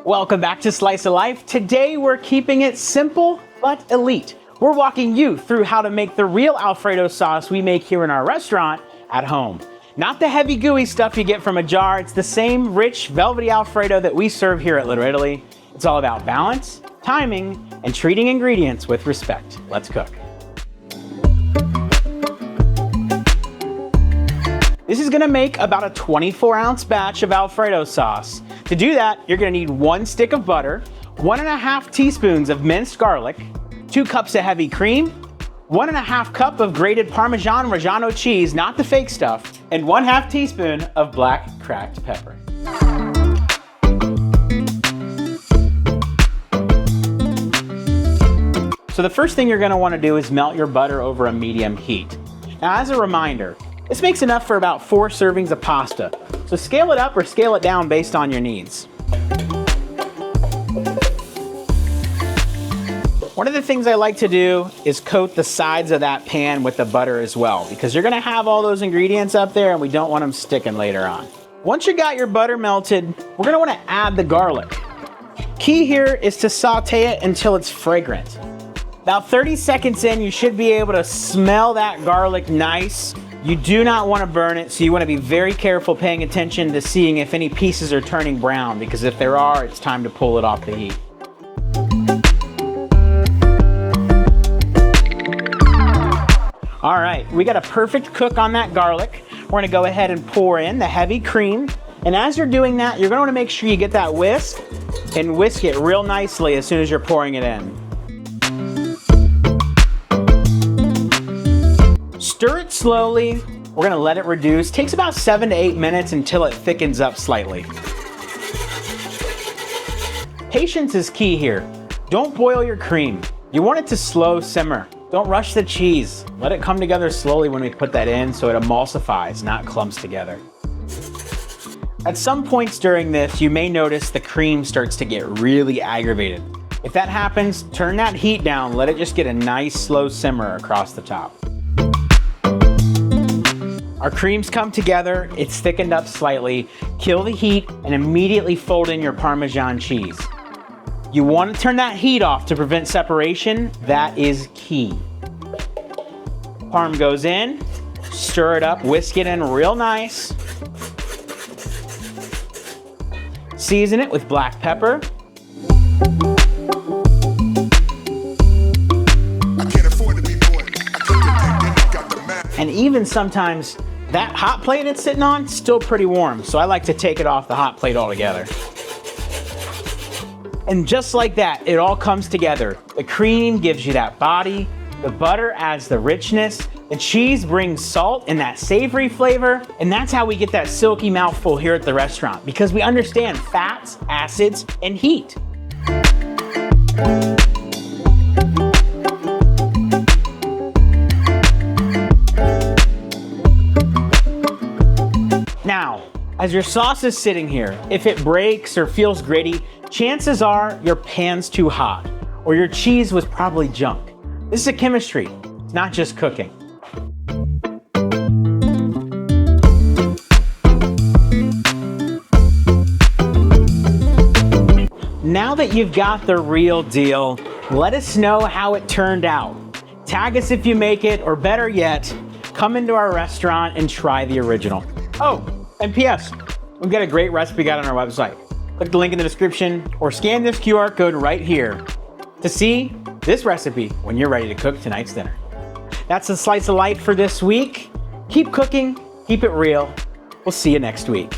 Welcome back to Slice of Life. Today we're keeping it simple but elite. We're walking you through how to make the real Alfredo sauce we make here in our restaurant at home. Not the heavy gooey stuff you get from a jar, it's the same rich velvety Alfredo that we serve here at Little Italy. It's all about balance, timing, and treating ingredients with respect. Let's cook. This is gonna make about a 24-ounce batch of Alfredo sauce. To do that, you're gonna need 1 stick of butter, 1.5 teaspoons of minced garlic, 2 cups of heavy cream, 1.5 cup of grated Parmesan Reggiano cheese, not the fake stuff, and 1/2 teaspoon of black cracked pepper. So the first thing you're gonna wanna do is melt your butter over a medium heat. Now, as a reminder, this makes enough for about 4 servings of pasta. So scale it up or scale it down based on your needs. One of the things I like to do is coat the sides of that pan with the butter as well, because you're gonna have all those ingredients up there and we don't want them sticking later on. Once you got your butter melted, we're gonna wanna add the garlic. Key here is to saute it until it's fragrant. About 30 seconds in, you should be able to smell that garlic nice. You do not want to burn it, so you want to be very careful paying attention to seeing if any pieces are turning brown, because if there are, it's time to pull it off the heat. All right, we got a perfect cook on that garlic. We're going to go ahead and pour in the heavy cream. And as you're doing that, you're going to want to make sure you get that whisk and whisk it real nicely as soon as you're pouring it in. Stir it slowly. We're gonna let it reduce. Takes about 7 to 8 minutes until it thickens up slightly. Patience is key here. Don't boil your cream. You want it to slow simmer. Don't rush the cheese. Let it come together slowly when we put that in so it emulsifies, not clumps together. At some points during this, you may notice the cream starts to get really aggravated. If that happens, turn that heat down. Let it just get a nice slow simmer across the top. Our cream's come together, it's thickened up slightly. Kill the heat and immediately fold in your Parmesan cheese. You want to turn that heat off to prevent separation. That is key. Parm goes in, stir it up, whisk it in real nice. Season it with black pepper. And even sometimes that hot plate it's sitting on, still pretty warm. So I like to take it off the hot plate altogether. And just like that, it all comes together. The cream gives you that body, the butter adds the richness, the cheese brings salt and that savory flavor, and that's how we get that silky mouthful here at the restaurant, because we understand fats, acids, and heat. Now, as your sauce is sitting here, if it breaks or feels gritty, chances are your pan's too hot or your cheese was probably junk. This is a chemistry, it's not just cooking. Now that you've got the real deal, let us know how it turned out. Tag us if you make it, or better yet, come into our restaurant and try the original. Oh, and P.S. we've got a great recipe guide on our website. Click the link in the description or scan this QR code right here to see this recipe when you're ready to cook tonight's dinner. That's a Slice of Life for this week. Keep cooking, keep it real. We'll see you next week.